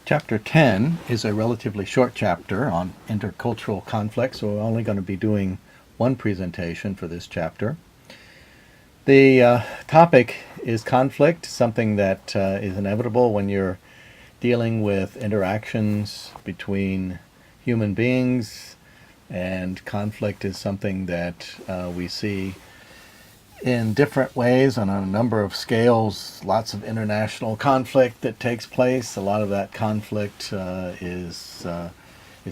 Chapter 10 is a relatively short chapter on intercultural conflict, so we're only going to be doing one presentation for this chapter. The topic is conflict, something that is inevitable when you're dealing with interactions between human beings, and conflict is something that we see in different ways and on a number of scales. Lots of international conflict that takes place. A lot of that conflict is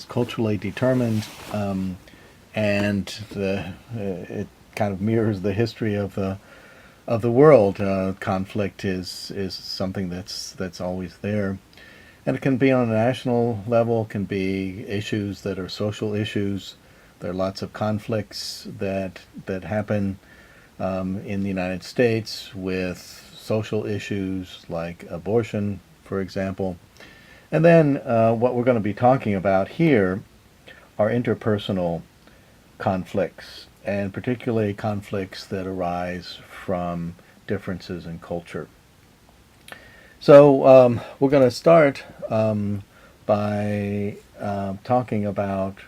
culturally determined, and it kind of mirrors the history of the world. Conflict is something that's always there, and it can be on a national level. Can be issues that are social issues. There are lots of conflicts that happen in the United States with social issues like abortion, for example. And then what we're going to be talking about here are interpersonal conflicts, and particularly conflicts that arise from differences in culture. So we're going to start by talking about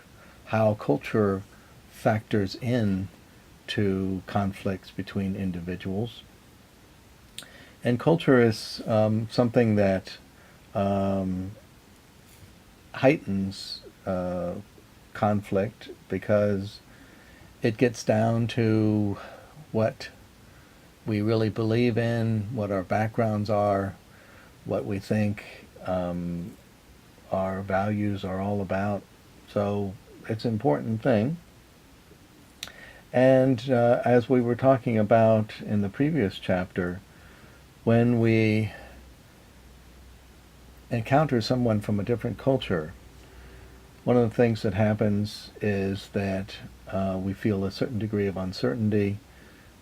how culture factors in to conflicts between individuals. And culture is something that heightens conflict because it gets down to what we really believe in, what our backgrounds are, what we think our values are all about. So it's an important thing. And as we were talking about in the previous chapter, when we encounter someone from a different culture, one of the things that happens is that we feel a certain degree of uncertainty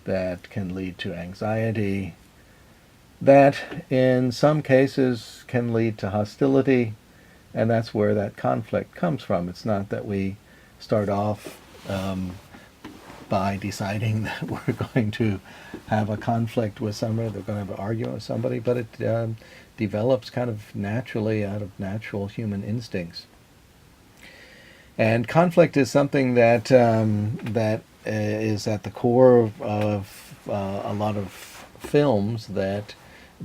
that can lead to anxiety, that in some cases can lead to hostility, and that's where that conflict comes from. It's not that we start off by deciding that we're going to have a conflict with somebody, they're going to have an argument with somebody, but it develops kind of naturally out of natural human instincts. And conflict is something that is at the core of a lot of films that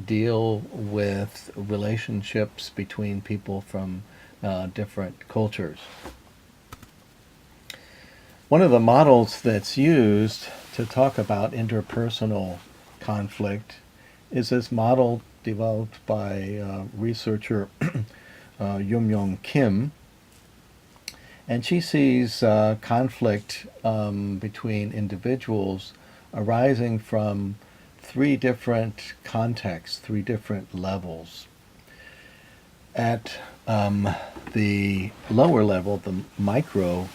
deal with relationships between people from different cultures. One of the models that's used to talk about interpersonal conflict is this model developed by researcher Young Kim. And she sees conflict between individuals arising from three different contexts, three different levels. At the lower level, the micro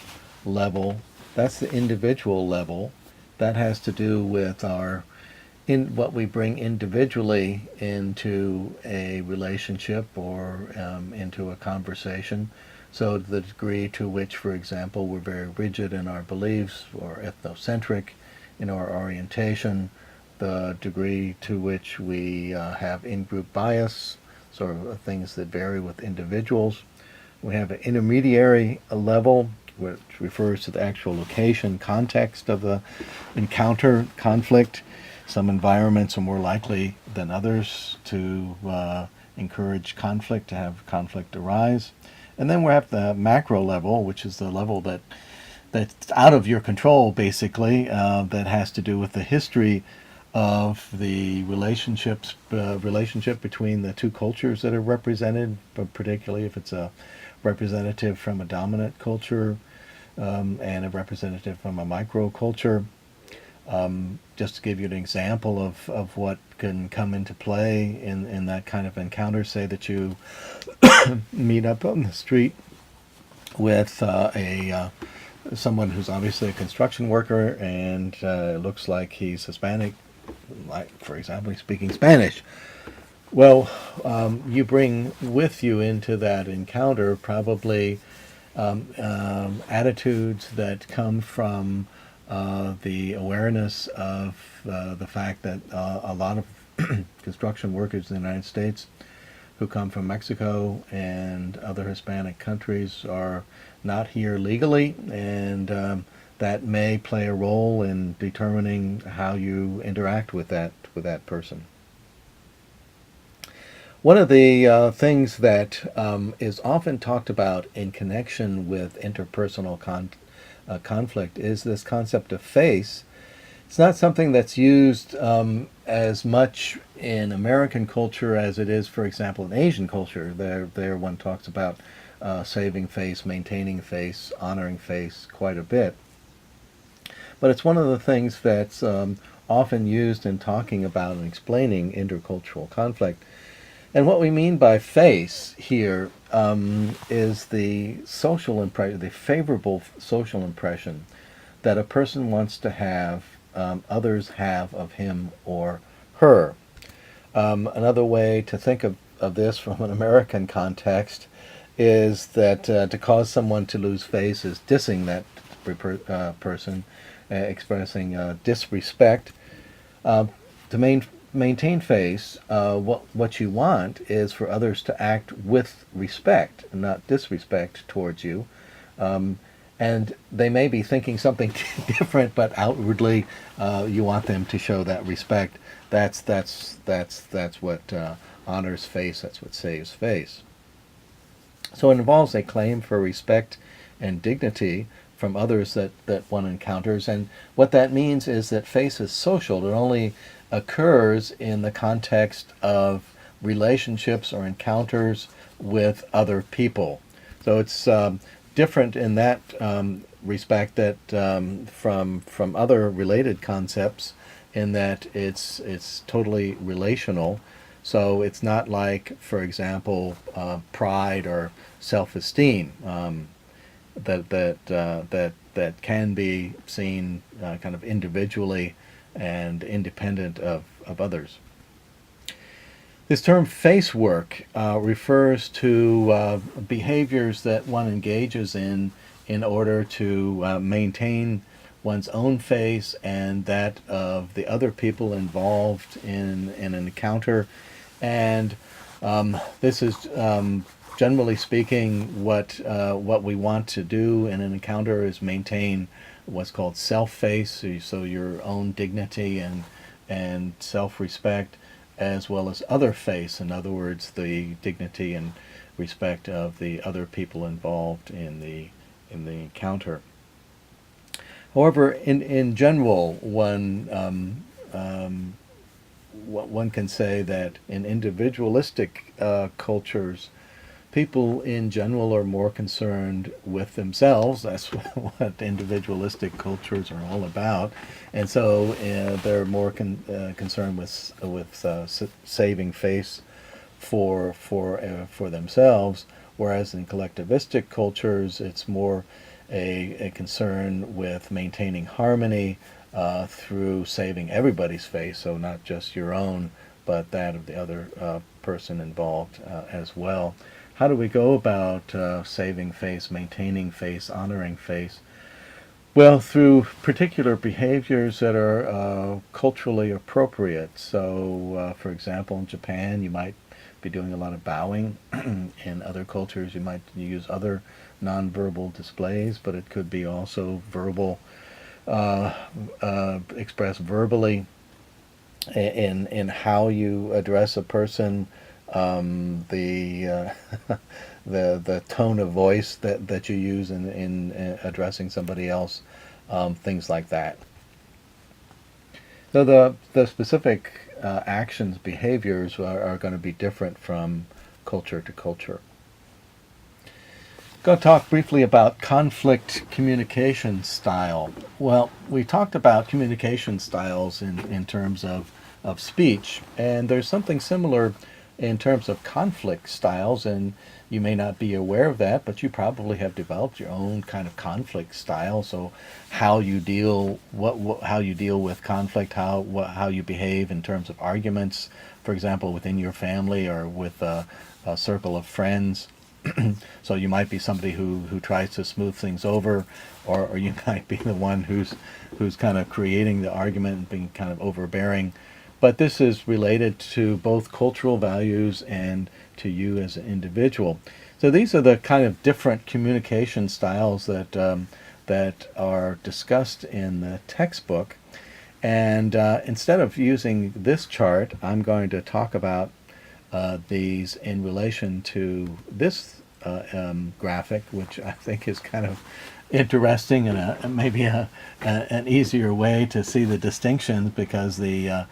level, that's the individual level. That has to do with what we bring individually into a relationship or into a conversation. So the degree to which, for example, we're very rigid in our beliefs or ethnocentric in our orientation, the degree to which we have in-group bias, sort of things that vary with individuals. We have an intermediary level, which refers to the actual location, context of the encounter, conflict. Some environments are more likely than others to encourage conflict, to have conflict arise. And then we have the macro level, which is the level that's out of your control, basically, that has to do with the history of the relationship between the two cultures that are represented, but particularly if it's a representative from a dominant culture and a representative from a microculture. Just to give you an example of what can come into play in that kind of encounter, say that you meet up on the street with someone who's obviously a construction worker and looks like he's Hispanic, like, for example, he's speaking Spanish. Well, you bring with you into that encounter probably attitudes that come from the awareness of the fact that a lot of construction workers in the United States who come from Mexico and other Hispanic countries are not here legally, and that may play a role in determining how you interact with that person. One of the things that is often talked about in connection with interpersonal conflict is this concept of face. It's not something that's used as much in American culture as it is, for example, in Asian culture. There one talks about saving face, maintaining face, honoring face quite a bit. But it's one of the things that's often used in talking about and explaining intercultural conflict. And what we mean by face here is the social impression, the favorable social impression that a person wants to have, others have of him or her. Another way to think of this from an American context is that to cause someone to lose face is dissing that person, expressing disrespect. To maintain face, what you want is for others to act with respect, not disrespect towards you. And they may be thinking something different, but outwardly you want them to show that respect. That's what honors face. That's what saves face. So it involves a claim for respect and dignity from others that one encounters. And what that means is that face is social. It only occurs in the context of relationships or encounters with other people. So it's different in that respect that from other related concepts, in that it's totally relational. So it's not like, for example, pride or self-esteem that can be seen kind of individually and independent of others. This term face work refers to behaviors that one engages in order to maintain one's own face and that of the other people involved in an encounter. And this is generally speaking what we want to do in an encounter is maintain what's called self-face, so your own dignity and self-respect, as well as other face, in other words, the dignity and respect of the other people involved in the encounter. However, in general, one can say that in individualistic cultures, people in general are more concerned with themselves. That's what individualistic cultures are all about, and so they're more concerned with saving face for themselves. Whereas in collectivistic cultures, it's more a concern with maintaining harmony through saving everybody's face, so not just your own, but that of the other person involved as well. How do we go about saving face, maintaining face, honoring face? Well, through particular behaviors that are culturally appropriate. So, for example, in Japan, you might be doing a lot of bowing. In other cultures, you might use other nonverbal displays, but it could be also verbal, expressed verbally in how you address a person, the tone of voice that you use in addressing somebody else, things like that. So the specific actions, behaviors are going to be different from culture to culture. Going to talk briefly about conflict communication style. Well, we talked about communication styles in terms of speech, and there's something similar in terms of conflict styles, and you may not be aware of that, but you probably have developed your own kind of conflict style. So how you deal how you deal with conflict, how you behave in terms of arguments, for example, within your family or with a circle of friends. So you might be somebody who tries to smooth things over, or you might be the one who's kind of creating the argument and being kind of overbearing. But this is related to both cultural values and to you as an individual. So these are the kind of different communication styles that that are discussed in the textbook. And instead of using this chart, I'm going to talk about these in relation to this graphic, which I think is kind of interesting and maybe an easier way to see the distinctions, because the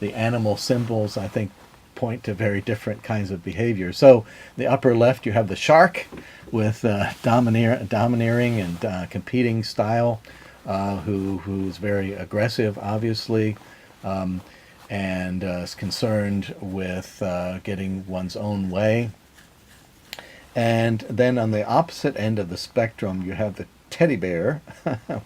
animal symbols, I think, point to very different kinds of behavior. So the upper left, you have the shark with domineering and competing style, who's very aggressive, obviously, and is concerned with getting one's own way. And then on the opposite end of the spectrum, you have the teddy bear,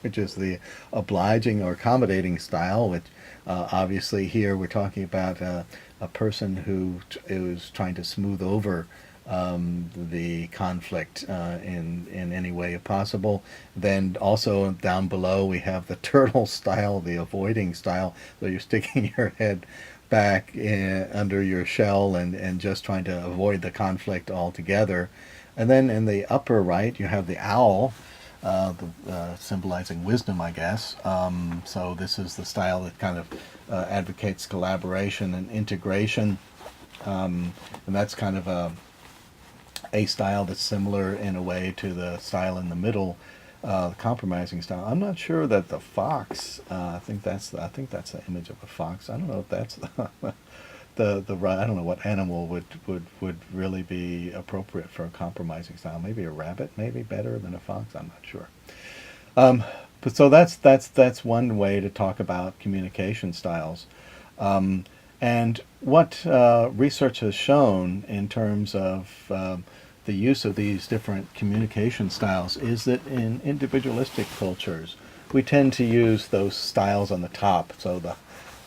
which is the obliging or accommodating style, which obviously here we're talking about a person who is trying to smooth over the conflict in any way possible. Then also down below we have the turtle style, the avoiding style, so you're sticking your head back under your shell and just trying to avoid the conflict altogether. And then in the upper right you have the owl, symbolizing wisdom, I guess. So this is the style that kind of advocates collaboration and integration, and that's kind of a style that's similar in a way to the style in the middle, the compromising style. I'm not sure that the fox. I think that's the image of a fox. I don't know if that's the right. I don't know what animal would really be appropriate for a compromising style. Maybe a rabbit, maybe better than a fox. I'm not sure. But so that's one way to talk about communication styles. And what research has shown in terms of the use of these different communication styles is that in individualistic cultures, we tend to use those styles on the top. So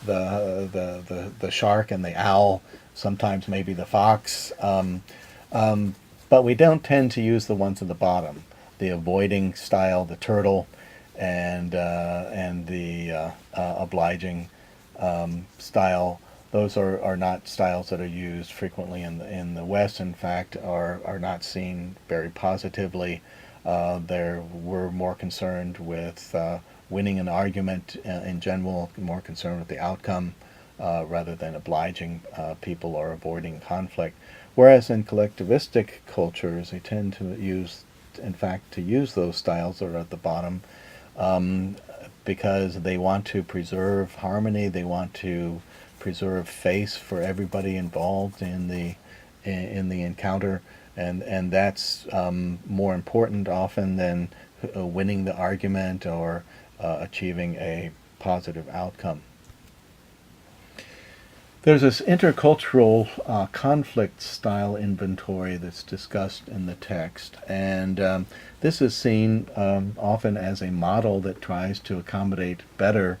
the shark and the owl, sometimes maybe the fox, but we don't tend to use the ones at the bottom, the avoiding style, the turtle, and the obliging style. Those are not styles that are used frequently in the West. In fact, are not seen very positively. We're more concerned with winning an argument in general, more concerned with the outcome rather than obliging people or avoiding conflict. Whereas in collectivistic cultures, they tend to use those styles that are at the bottom because they want to preserve harmony. They want to preserve face for everybody involved in the encounter, and that's more important often than winning the argument or achieving a positive outcome. There's this intercultural conflict style inventory that's discussed in the text, and this is seen often as a model that tries to accommodate better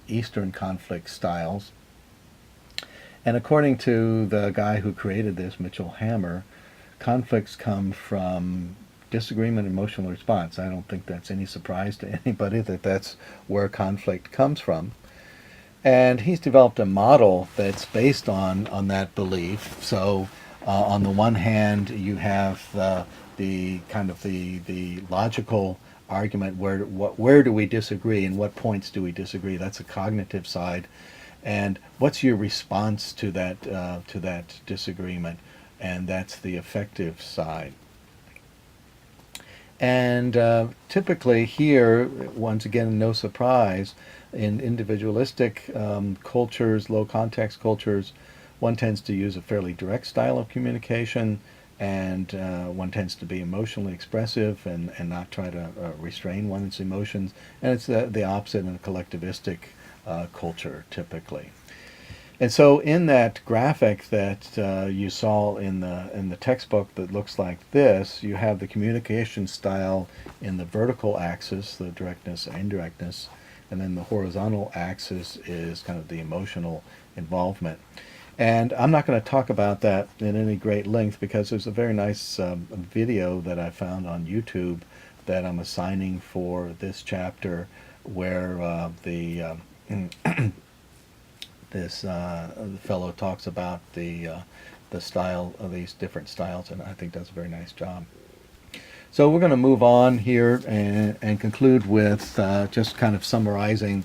Eastern conflict styles. And according to the guy who created this, Mitchell Hammer, conflicts come from disagreement and emotional response. I don't think that's any surprise to anybody that that's where conflict comes from. And he's developed a model that's based on that belief. So on the one hand, you have the kind of the logical argument, where do we disagree and what points do we disagree? That's a cognitive side. And what's your response to that disagreement? And that's the affective side. And typically here, once again, no surprise, in individualistic cultures, low context cultures, one tends to use a fairly direct style of communication, and one tends to be emotionally expressive and not try to restrain one's emotions. And it's the opposite in a collectivistic culture, typically. And so in that graphic that you saw in the textbook that looks like this, you have the communication style in the vertical axis, the directness and indirectness, and then the horizontal axis is kind of the emotional involvement. And I'm not going to talk about that in any great length because there's a very nice video that I found on YouTube that I'm assigning for this chapter where this fellow talks about the the style of these different styles, and I think does a very nice job. So we're going to move on here and conclude with just kind of summarizing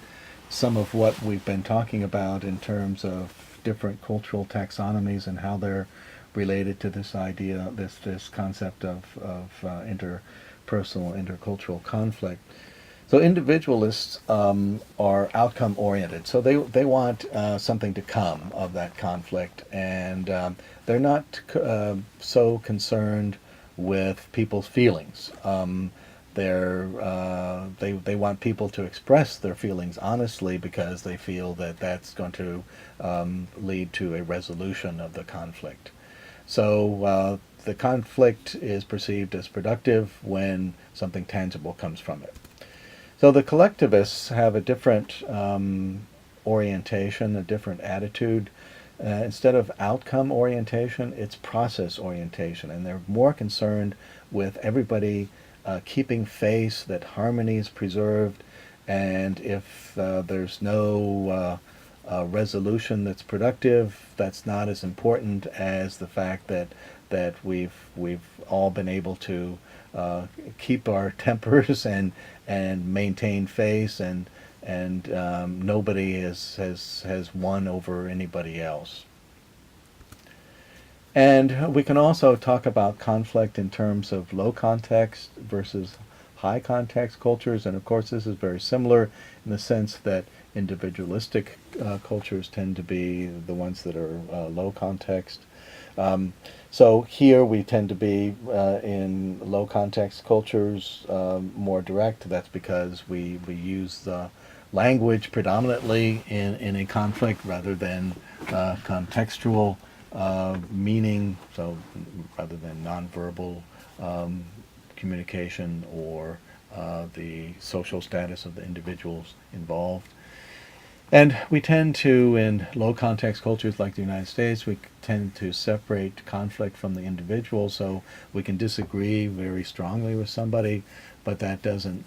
some of what we've been talking about in terms of different cultural taxonomies and how they're related to this idea, this concept of interpersonal, intercultural conflict. So individualists are outcome oriented. So they want something to come of that conflict, and they're not so concerned with people's feelings. They want people to express their feelings honestly because they feel that that's going to lead to a resolution of the conflict. So the conflict is perceived as productive when something tangible comes from it. So the collectivists have a different orientation, a different attitude. Instead of outcome orientation, it's process orientation, and they're more concerned with everybody keeping face, that harmony is preserved, and if there's no resolution that's productive, that's not as important as the fact that we've all been able to keep our tempers and maintain face, and nobody has won over anybody else. And we can also talk about conflict in terms of low context versus high context cultures, and of course this is very similar in the sense that individualistic cultures tend to be the ones that are low context. So here we tend to be in low context cultures more direct. That's because we use the language predominantly in a conflict rather than contextual meaning, so rather than nonverbal communication or the social status of the individuals involved. And we tend to, in low context cultures like the United States, we tend to separate conflict from the individual, so we can disagree very strongly with somebody, but that doesn't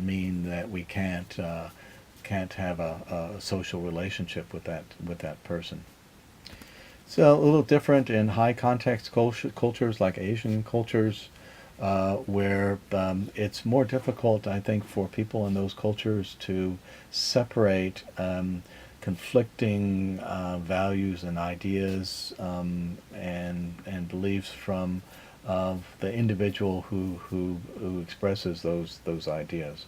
mean that we can't have a social relationship with that person. So a little different in high context cultures like Asian cultures, where it's more difficult, I think, for people in those cultures to separate conflicting values and ideas and beliefs from the individual who expresses those ideas.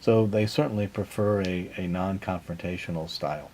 So they certainly prefer a non-confrontational style.